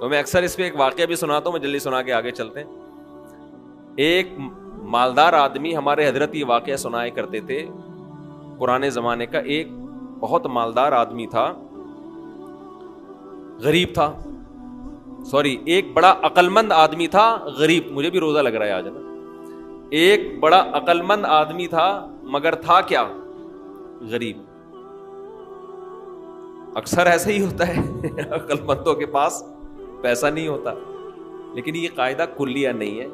تو میں اکثر اس پہ ایک واقعہ بھی سناتا ہوں, میں جلدی سنا کے آگے چلتے ہیں. ایک مالدار آدمی, ہمارے حضرت یہ واقعہ سنایا کرتے تھے پرانے زمانے کا, ایک بہت مالدار آدمی تھا, غریب تھا, ایک بڑا عقل مند آدمی تھا, غریب, مجھے بھی روزہ لگ رہا ہے آج نا. ایک بڑا عقل مند آدمی تھا مگر تھا کیا؟ غریب. اکثر ایسا ہی ہوتا ہے عقل مندوں کے پاس پیسہ نہیں ہوتا, لیکن یہ قاعدہ کلیہ نہیں ہے.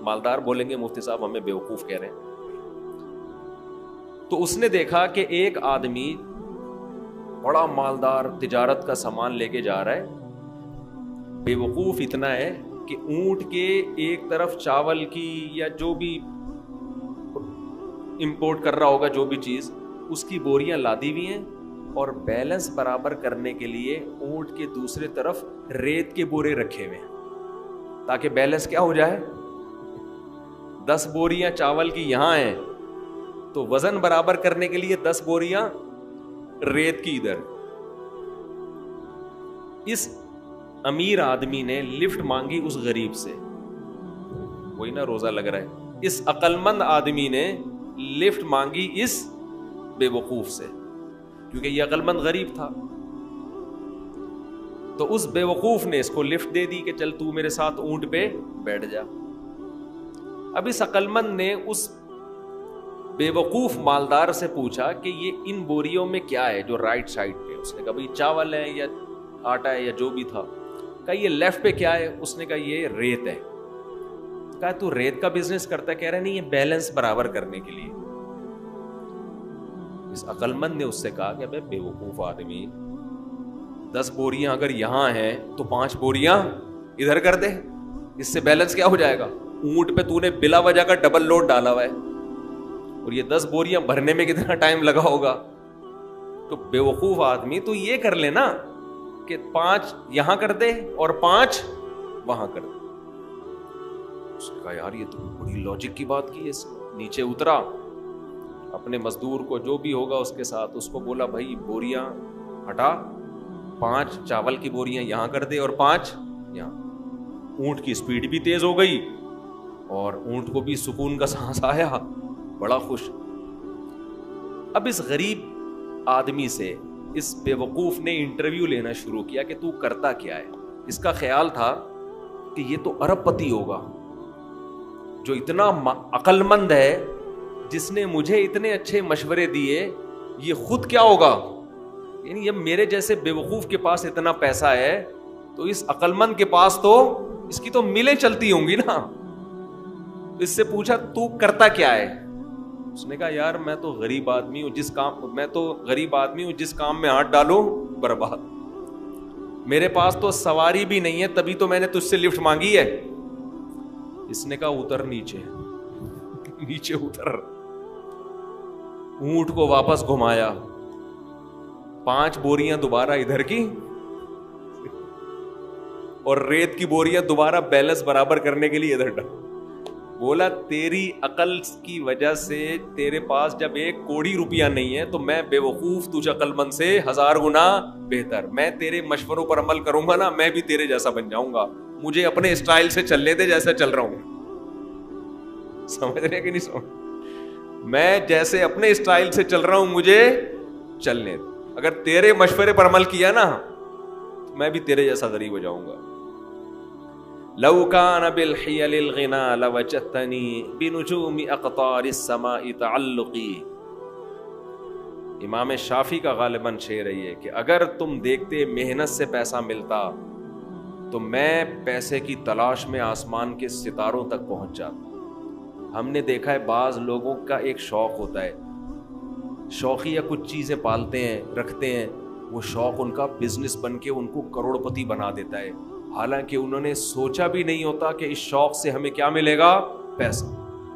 مالدار بولیں گے مفتی صاحب ہمیں بیوقوف کہہ رہے ہیں. تو اس نے دیکھا کہ ایک آدمی بڑا مالدار تجارت کا سامان لے کے جا رہا ہے, بیوقوف اتنا ہے کہ اونٹ کے ایک طرف چاول کی یا جو بھی امپورٹ کر رہا ہوگا جو بھی چیز, اس کی بوریاں لادی ہوئی ہیں, اور بیلنس برابر کرنے کے لیے اونٹ کے دوسرے طرف ریت کے بورے رکھے ہوئے ہیں تاکہ بیلنس کیا ہو جائے. 10 بوریاں چاول کی یہاں ہیں تو وزن برابر کرنے کے لیے 10 بوریاں ریت کی ادھر. اس امیر آدمی نے لفٹ مانگی اس غریب سے, وہی نا روزہ لگ رہا ہے. اس عقل مند آدمی نے لفٹ مانگی اس بے وقوف سے, کیونکہ یہ عقل مند غریب تھا. تو اس بے وقوف نے اس کو لفٹ دے دی کہ چل تو میرے ساتھ اونٹ پہ بیٹھ جا. اب اس عقل مند نے اس بے وقوف مالدار سے پوچھا کہ یہ ان بوریوں میں کیا ہے جو رائٹ سائڈ پہ. اس نے کہا بھائی چاول ہے یا آٹا ہے یا جو بھی تھا. کہا یہ لیفٹ پہ کیا ہے؟ اس نے کہا یہ ریت ہے. کہا تو ریت کا بزنس کرتا ہے؟ کہہ رہا نہیں, یہ بیلنس برابر کرنے کے لیے. اس عقل مند نے اس سے کہا کہ بے وقوف آدمی, 10 بوریاں اگر یہاں ہیں تو 5 بوریاں ادھر کر دے, اس سے بیلنس کیا ہو جائے گا. اونٹ پہ تو نے بلا وجہ کا ڈبل لوڈ ڈالا ہوا ہے, اور یہ 10 بوریاں بھرنے میں کتنا ٹائم لگا ہوگا. تو بے وقوف آدمی تو یہ کر لے نا کہ 5 یہاں کر دے اور 5 وہاں کر دے. اس نے کہا یار یہ تو بڑی لاجک کی بات کی ہے. نیچے اترا, اپنے مزدور کو جو بھی ہوگا اس کے ساتھ اس کو بولا بھائی بوریاں ہٹا, 5 چاول کی بوریاں یہاں کر دے اور 5 یہاں. اونٹ کی سپیڈ بھی تیز ہو گئی اور اونٹ کو بھی سکون کا سانس آیا, بڑا خوش. اب اس غریب آدمی سے اس بے وقوف نے انٹرویو لینا شروع کیا کہ تو کرتا کیا ہے. اس کا خیال تھا کہ یہ تو ارب پتی ہوگا جو اتنا عقل مند ہے, جس نے مجھے اتنے اچھے مشورے دیے, یہ خود کیا ہوگا. یعنی جب میرے جیسے بے وقوف کے پاس اتنا پیسہ ہے تو اس عقل مند کے پاس تو اس کی تو ملیں چلتی ہوں گی نا. اس سے پوچھا تو کرتا کیا ہے. اس نے کہا یار میں تو غریب آدمی ہوں, جس کام میں ہاتھ ڈالوں برباد. میرے پاس تو سواری بھی نہیں ہے, تبھی تو میں نے تجھ سے لفٹ مانگی ہے. اس نے کہا اتر نیچے اتر. اونٹ کو واپس گھمایا, 5 بوریاں دوبارہ ادھر کی اور ریت کی بوریاں دوبارہ بیلنس برابر کرنے کے لیے ادھر ڈال. بولا تیری عقل کی وجہ سے تیرے پاس جب 1 کوڑی روپیہ نہیں ہے تو میں بے وقوف تجھ عقل مند سے 1000 گنا بہتر. میں تیرے مشوروں پر عمل کروں گا نا, میں بھی تیرے جیسا بن جاؤں گا. مجھے اپنے اسٹائل سے چلنے دے جیسا چل رہا ہوں. سمجھ رہے کہ نہیں سمجھ؟ میں جیسے اپنے اسٹائل سے چل رہا ہوں مجھے چلنے دے. اگر تیرے مشورے پر عمل کیا نا میں بھی تیرے جیسا غریب ہو جاؤں گا. لو کان بالحیل الغنا لوجدتنی بنجوم اقطار السماء تعلقی. امام شافعی کا غالباً شعر ہے کہ اگر تم دیکھتے محنت سے پیسہ ملتا تو میں پیسے کی تلاش میں آسمان کے ستاروں تک پہنچ جاتا. ہم نے دیکھا ہے بعض لوگوں کا ایک شوق ہوتا ہے, شوقیہ کچھ چیزیں پالتے ہیں رکھتے ہیں, وہ شوق ان کا بزنس بن کے ان کو کروڑ پتی بنا دیتا ہے, حالانکہ انہوں نے سوچا بھی نہیں ہوتا کہ اس شوق سے ہمیں کیا ملے گا, پیسہ.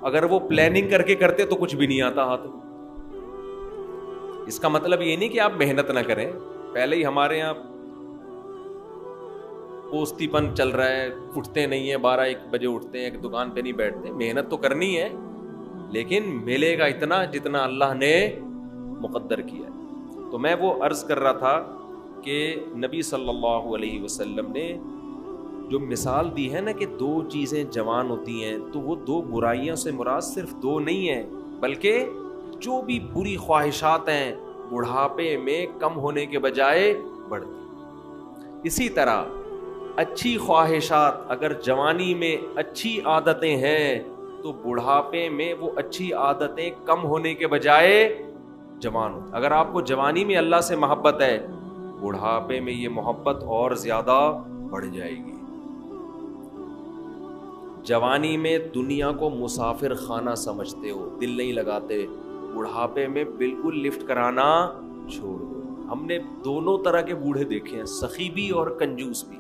اگر وہ پلاننگ کر کے کرتے تو کچھ بھی نہیں آتا ہاتھ میں. اس کا مطلب یہ نہیں کہ آپ محنت نہ کریں. پہلے ہی ہمارے یہاں پوستی پن چل رہا ہے, اٹھتے نہیں ہیں, 12-1 بجے اٹھتے ہیں, ایک دکان پہ نہیں بیٹھتے. محنت تو کرنی ہے لیکن ملے گا اتنا جتنا اللہ نے مقدر کیا ہے. تو میں وہ عرض کر رہا تھا کہ نبی صلی اللہ علیہ وسلم نے جو مثال دی ہے نا کہ دو چیزیں جوان ہوتی ہیں تو وہ دو برائیوں سے مراد صرف دو نہیں ہیں بلکہ جو بھی بری خواہشات ہیں بڑھاپے میں کم ہونے کے بجائے بڑھتی. اسی طرح اچھی خواہشات اگر جوانی میں اچھی عادتیں ہیں تو بڑھاپے میں وہ اچھی عادتیں کم ہونے کے بجائے جوان ہو. اگر آپ کو جوانی میں اللہ سے محبت ہے بڑھاپے میں یہ محبت اور زیادہ بڑھ جائے گی. جوانی میں دنیا کو مسافر خانہ سمجھتے ہو, دل نہیں لگاتے, بڑھاپے میں بالکل لفٹ کرانا چھوڑ دو. ہم نے دونوں طرح کے بوڑھے دیکھے ہیں, سخی بھی اور کنجوس بھی.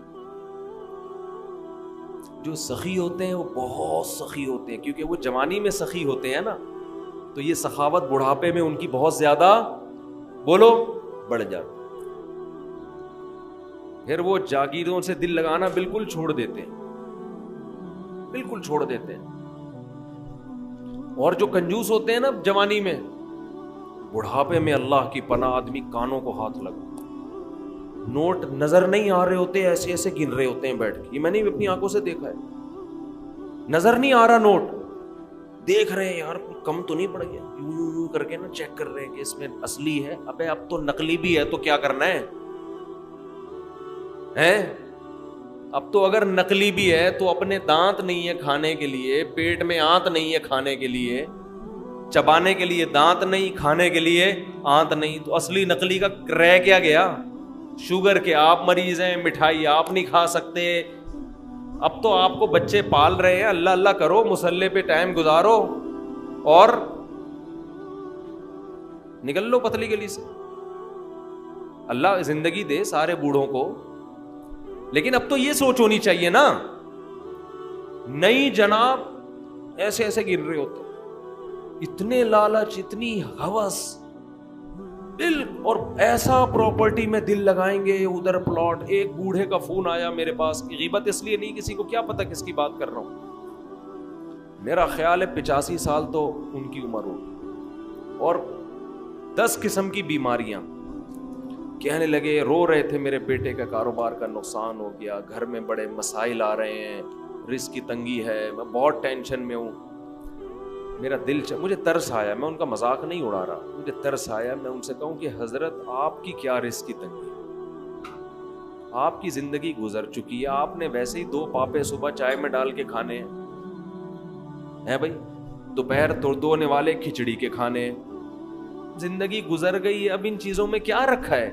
جو سخی ہوتے ہیں وہ بہت سخی ہوتے ہیں کیونکہ وہ جوانی میں سخی ہوتے ہیں نا, تو یہ سخاوت بڑھاپے میں ان کی بہت زیادہ بولو بڑھ جاتی. پھر وہ جاگیروں سے دل لگانا بالکل چھوڑ دیتے ہیں, بالکل چھوڑ دیتے ہیں. اور جو کنجوس ہوتے ہیں نا جوانی میں, بڑھاپے میں اللہ کی پناہ آدمی کانوں کو ہاتھ لگا, نوٹ نظر نہیں آ رہے ہوتے, ایسے ایسے گن رہے ہوتے ہیں بیٹھ کے. یہ میں نے اپنی آنکھوں سے دیکھا ہے, نظر نہیں آ رہا نوٹ, دیکھ رہے ہیں یار کم تو نہیں پڑ گیا, یوں کر کے نا چیک کر رہے ہیں کہ اس میں اصلی ہے. ابے اب تو نقلی بھی ہے تو کیا کرنا ہے, اب تو اگر نقلی بھی ہے تو اپنے دانت نہیں ہے کھانے کے لیے, پیٹ میں آنت نہیں ہے کھانے کے لیے, چبانے کے لیے دانت نہیں, کھانے کے لیے آنت نہیں, تو اصلی نقلی کا رہ کیا گیا. شوگر کے آپ مریض ہیں, مٹھائی آپ نہیں کھا سکتے. اب تو آپ کو بچے پال رہے ہیں, اللہ اللہ کرو, مصلے پہ ٹائم گزارو اور نکل لو پتلی گلی سے. اللہ زندگی دے سارے بوڑھوں کو, لیکن اب تو یہ سوچ ہونی چاہیے نا, نہیں جناب ایسے ایسے گر رہے ہوتے, اتنے لالچ, اتنی ہوس, دل اور ایسا پراپرٹی میں دل لگائیں گے, ادھر پلاٹ. ایک بوڑھے کا فون آیا میرے پاس, غیبت اس لیے نہیں, کسی کو کیا پتا کس کی بات کر رہا ہوں, میرا خیال ہے 85 سال تو ان کی عمر ہو, اور 10 قسم کی بیماریاں. کہنے لگے, رو رہے تھے, میرے بیٹے کا کاروبار کا نقصان ہو گیا, گھر میں بڑے مسائل آ رہے ہیں, رزق کی تنگی ہے, میں بہت ٹینشن میں ہوں. میرا دل مجھے ترس آیا, میں ان کا مذاق نہیں اڑا رہا, مجھے ترس آیا. میں ان سے کہوں کہ حضرت آپ کی کیا رزق کی تنگی ہے, آپ کی زندگی گزر چکی ہے, آپ نے ویسے ہی 2 پاپے صبح چائے میں ڈال کے کھانے ہیں بھائی, دوپہر توڑنے والے کھچڑی کے کھانے, زندگی گزر گئی. اب ان چیزوں میں کیا رکھا ہے؟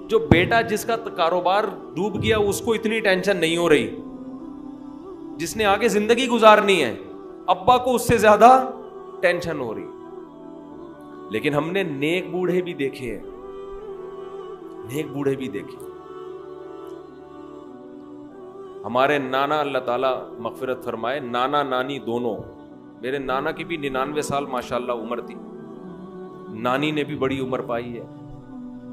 جو بیٹا جس کا کاروبار ڈوب گیا اس کو اتنی ٹینشن نہیں ہو رہی, جس نے آگے زندگی گزارنی ہے ابا کو اس سے زیادہ ٹینشن ہو رہی. لیکن ہم نے نیک بوڑھے بھی دیکھے ہیں, نیک بوڑھے بھی دیکھے. ہمارے نانا, اللہ تعالیٰ مغفرت فرمائے, نانا نانی دونوں, میرے نانا کی بھی 99 سال ماشاءاللہ عمر تھی, نانی نے بھی بڑی عمر پائی ہے.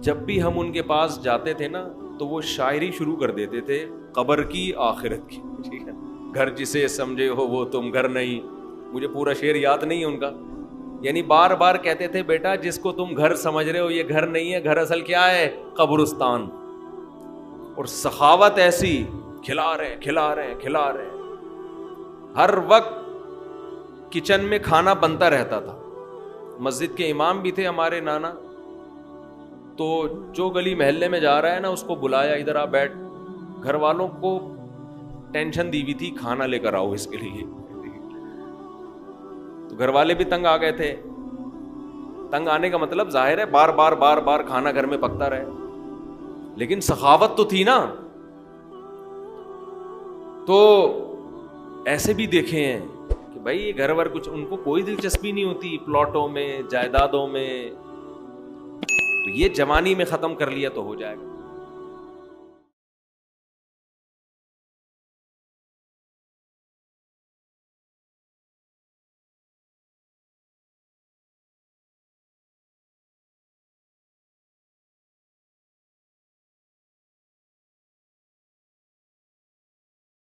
جب بھی ہم ان کے پاس جاتے تھے نا تو وہ شاعری شروع کر دیتے تھے, قبر کی آخرت کی, ٹھیک ہے, گھر جسے سمجھے ہو وہ تم گھر نہیں. مجھے پورا شعر یاد نہیں ہے ان کا, یعنی بار بار کہتے تھے بیٹا جس کو تم گھر سمجھ رہے ہو یہ گھر نہیں ہے, گھر اصل کیا ہے, قبرستان. اور سخاوت ایسی, کھلا رہے, ہر وقت کچن میں کھانا بنتا رہتا تھا. مسجد کے امام بھی تھے ہمارے نانا, تو جو گلی محلے میں جا رہا ہے نا اس کو بلایا, ادھر آ بیٹھ. گھر والوں کو ٹینشن دی ہوئی تھی, کھانا لے کر آؤ اس کے لیے. تو گھر والے بھی تنگ آ گئے تھے. تنگ آنے کا مطلب ظاہر ہے بار بار کھانا گھر میں پکتا رہے, لیکن سخاوت تو تھی نا. تو ایسے بھی دیکھے ہیں کہ بھائی یہ گھر ور کچھ ان کو کوئی دلچسپی نہیں ہوتی پلاٹوں میں, جائیدادوں میں. تو یہ جوانی میں ختم کر لیا تو ہو جائے گا.